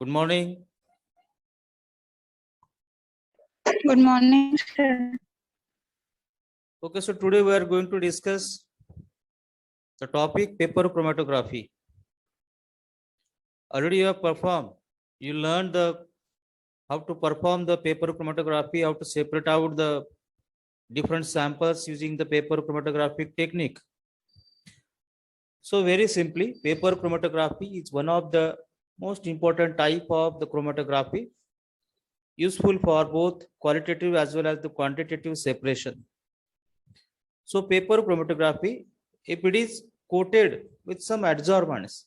Good morning. Good morning, sir. Okay, so today we are going to discuss the topic paper chromatography. Already you learned the how to perform the paper chromatography, how to separate out the different samples using the paper chromatographic technique. So very simply, paper chromatography is one of the most important type of the chromatography, useful for both qualitative as well as the quantitative separation. So paper chromatography, if it is coated with some adsorbents,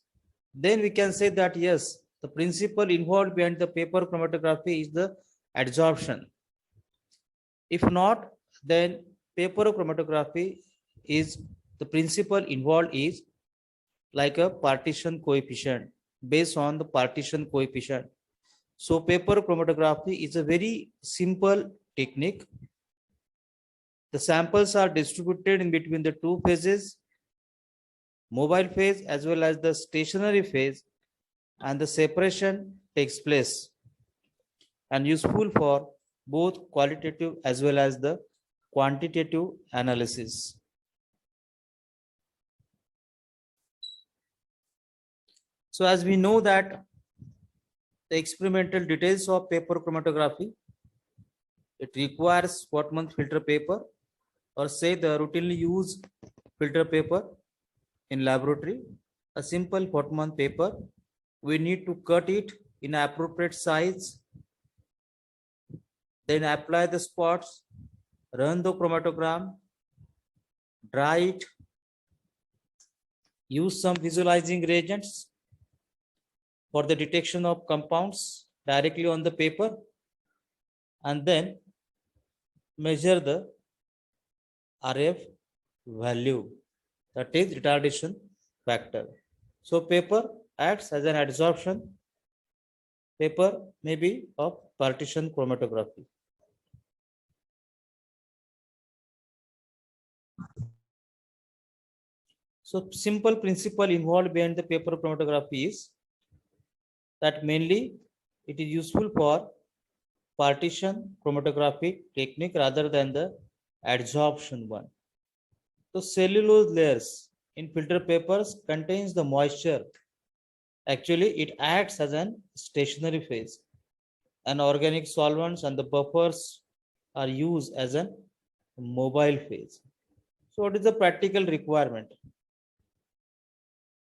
then we can say that yes, the principle involved behind the paper chromatography is the adsorption. If not, then paper chromatography is the principle involved is like a partition coefficient based on the partition coefficient. So paper chromatography is a very simple technique. The samples are distributed in between the two phases, mobile phase as well as the stationary phase, and the separation takes place and useful for both qualitative as well as the quantitative analysis. So as we know that the experimental details of paper chromatography, it requires Wortmann filter paper or say the routinely used filter paper in laboratory, a simple Wortmann paper. We need to cut it in appropriate size, then apply the spots, run the chromatogram, dry it, use some visualizing reagents for the detection of compounds directly on the paper, and then measure the RF value, that is retardation factor. So paper acts as an adsorption. Paper may be of partition chromatography. So simple principle involved behind the paper chromatography is that mainly it is useful for partition chromatographic technique rather than the adsorption one. So cellulose layers in filter papers contains the moisture. Actually, it acts as an stationary phase, and organic solvents and the buffers are used as a mobile phase. So what is the practical requirement?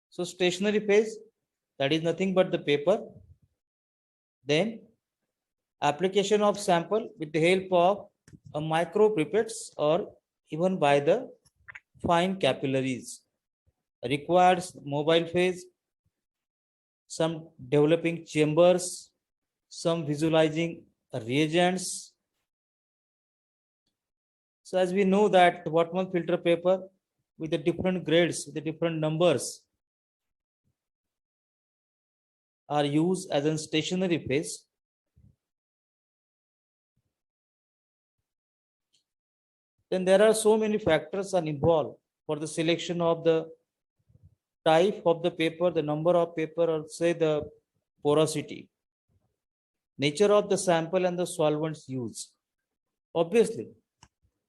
So stationary phase, that is nothing but the paper. Then application of sample with the help of a micro pipettes or even by the fine capillaries. Requires mobile phase, some developing chambers, some visualizing reagents. So as we know that the Wortmann filter paper with the different grades, with the different numbers are used as a stationary phase. Then there are so many factors are involved for the selection of the type of the paper, the number of paper, or say the porosity, nature of the sample and the solvents used. Obviously,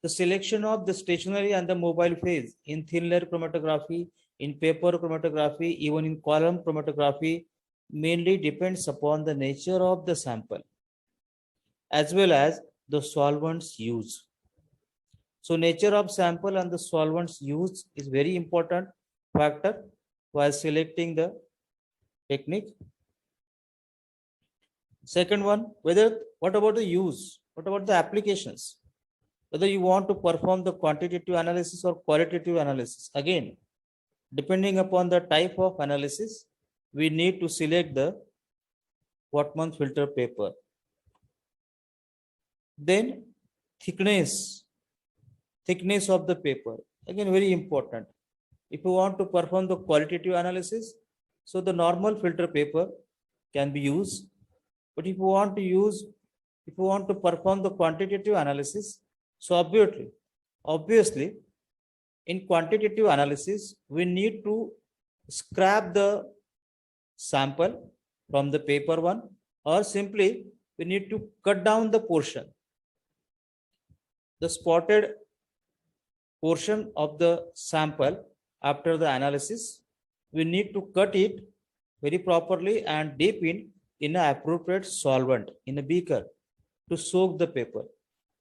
the selection of the stationary and the mobile phase in thin layer chromatography, in paper chromatography, even in column chromatography mainly depends upon the nature of the sample as well as the solvents used. So nature of sample and the solvents used is very important factor while selecting the technique. Second one, what about the use? What about the applications? Whether you want to perform the quantitative analysis or qualitative analysis. Again, depending upon the type of analysis, we need to select the Wortmann filter paper. Then thickness of the paper. Again, very important. If you want to perform the qualitative analysis, so the normal filter paper can be used. But if you want to perform the quantitative analysis, so obviously, in quantitative analysis, we need to scrap the sample from the paper one, or simply we need to cut down the portion, the spotted portion of the sample after the analysis. We need to cut it very properly and dip in an appropriate solvent in a beaker to soak the paper,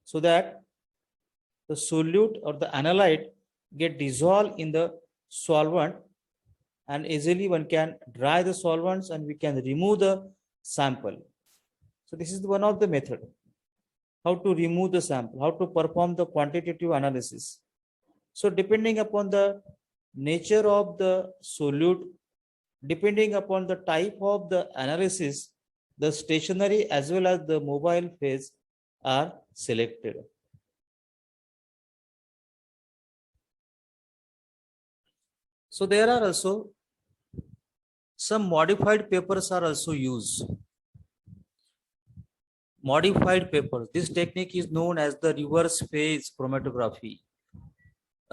so that the solute or the analyte get dissolved in the solvent, and easily one can dry the solvents and we can remove the sample. So this is one of the method how to remove the sample, how to perform the quantitative analysis. So depending upon the nature of the solute, depending upon the type of the analysis, the stationary as well as the mobile phase are selected. So there are also some modified papers are also used. Modified papers. This technique is known as the reverse phase chromatography.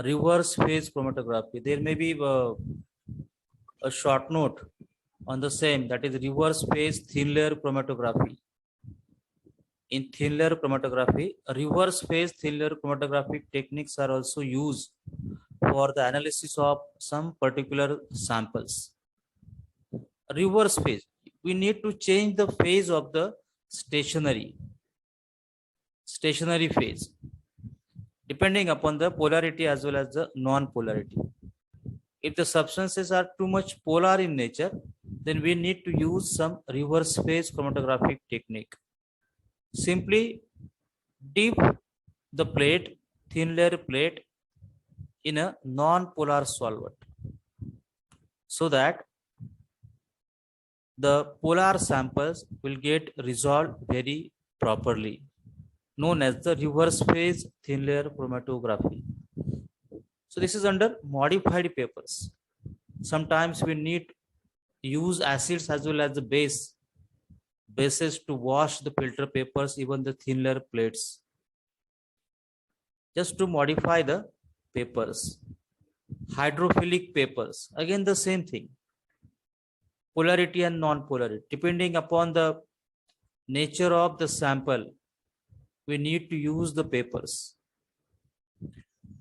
Reverse phase chromatography. There may be a short note on the same, that is reverse phase thin layer chromatography. In thin layer chromatography, reverse phase thin layer chromatography techniques are also used for the analysis of some particular samples. Reverse phase, we need to change the phase of the stationary phase depending upon the polarity as well as the non-polarity. If the substances are too much polar in nature, then we need to use some reverse phase chromatographic technique. Simply dip the plate, thin layer plate, in a non-polar solvent, so that the polar samples will get resolved very properly, known as the reverse phase thin layer chromatography. So this is under modified papers. Sometimes we need use acids as well as the bases to wash the filter papers, even the thin layer plates, just to modify the papers. Hydrophilic papers, again the same thing. Polarity and non-polarity, depending upon the nature of the sample, we need to use the papers.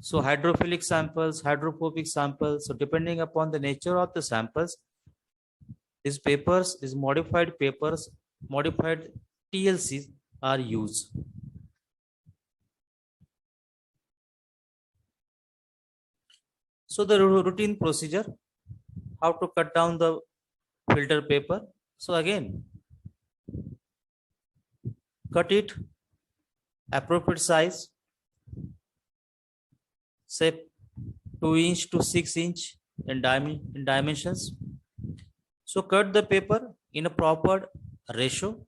So hydrophilic samples, hydrophobic samples, so depending upon the nature of the samples, these papers, these modified papers, modified TLCs are used. So the routine procedure, how to cut down the filter paper. So again, cut it appropriate size, say 2 inch to 6 inch in dimensions. So cut the paper in a proper ratio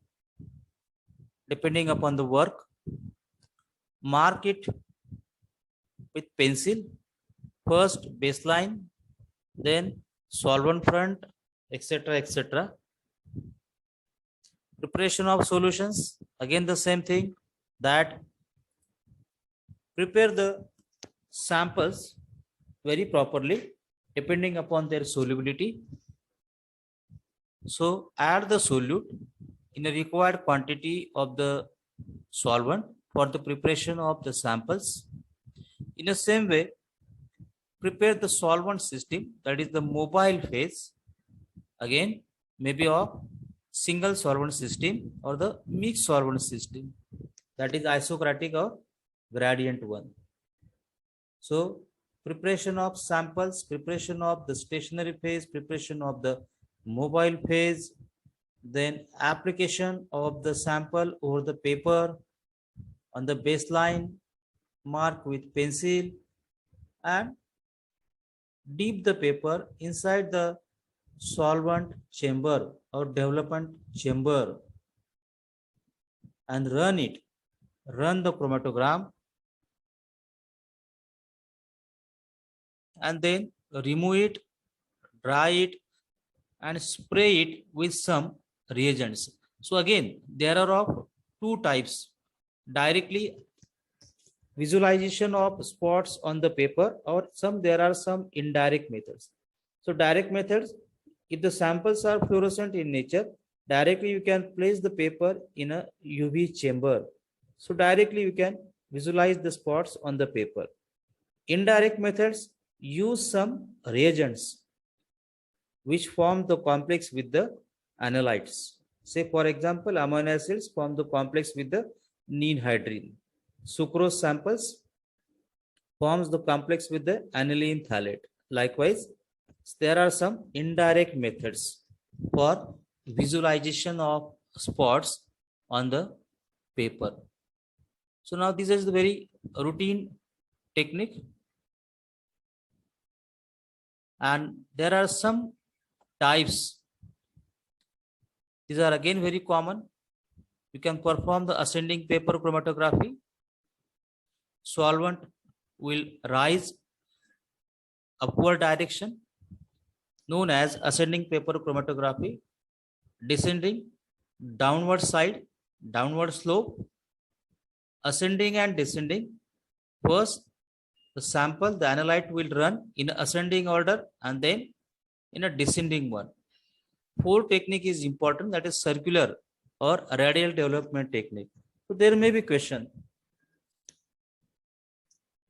depending upon the work. Mark it with pencil, first baseline, then solvent front, etc., etc. Preparation of solutions, again the same thing, that prepare the samples very properly depending upon their solubility. So add the solute in a required quantity of the solvent for the preparation of the samples. In the same way, prepare the solvent system, that is the mobile phase, again maybe of single solvent system or the mixed solvent system, that is isocratic or gradient one. So preparation of samples, preparation of the stationary phase, preparation of the mobile phase, then application of the sample over the paper on the baseline, mark with pencil, and dip the paper inside the solvent chamber or development chamber and run the chromatogram, and then remove it, dry it, and spray it with some reagents. So again, there are of two types: directly visualization of spots on the paper, or there are some indirect methods. So direct methods, if the samples are fluorescent in nature, Directly you can place the paper in a UV chamber. So directly you can visualize the spots on the paper. Indirect methods use some reagents which form the complex with the analytes. Say for example, amino acids form the complex with the ninhydrin. Sucrose samples forms the complex with the aniline phthalate. Likewise, there are some indirect methods for visualization of spots on the paper. So now this is the very routine technique, and there are some types. These are again very common. You can perform the ascending paper chromatography. Solvent will rise upward direction, known as ascending paper chromatography. Descending, downward side, downward slope. Ascending and descending. First, the sample, the analyte will run in ascending order and then in a descending one. Fourth technique is important, that is circular or radial development technique. So there may be question.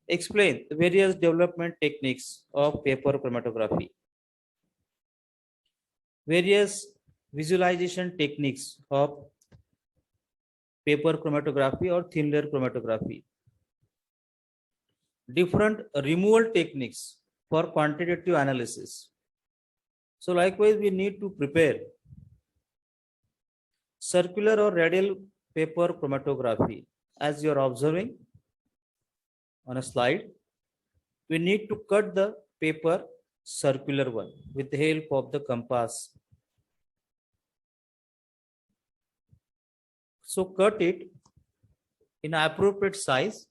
Explain the various development techniques of paper chromatography. Various visualization techniques of paper chromatography or thin layer chromatography. Different removal techniques for quantitative analysis. So likewise, we need to prepare circular or radial paper chromatography. As you are observing on a slide, we need to cut the paper circular one with the help of the compass. So cut it in appropriate size.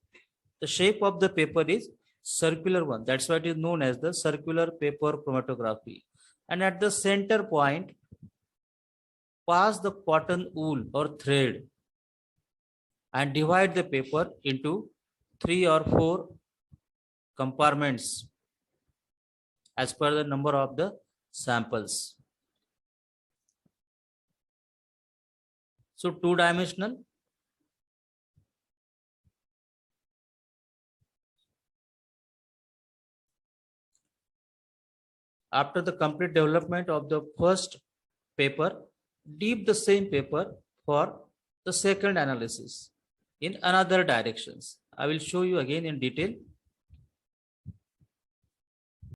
The shape of the paper is circular one. That's why it is known as the circular paper chromatography. And at the center point, pass the cotton wool or thread and divide the paper into 3 or 4 compartments as per the number of the samples. So two-dimensional. After the complete development of the first paper, dip the same paper for the second analysis in another directions. I will show you again in detail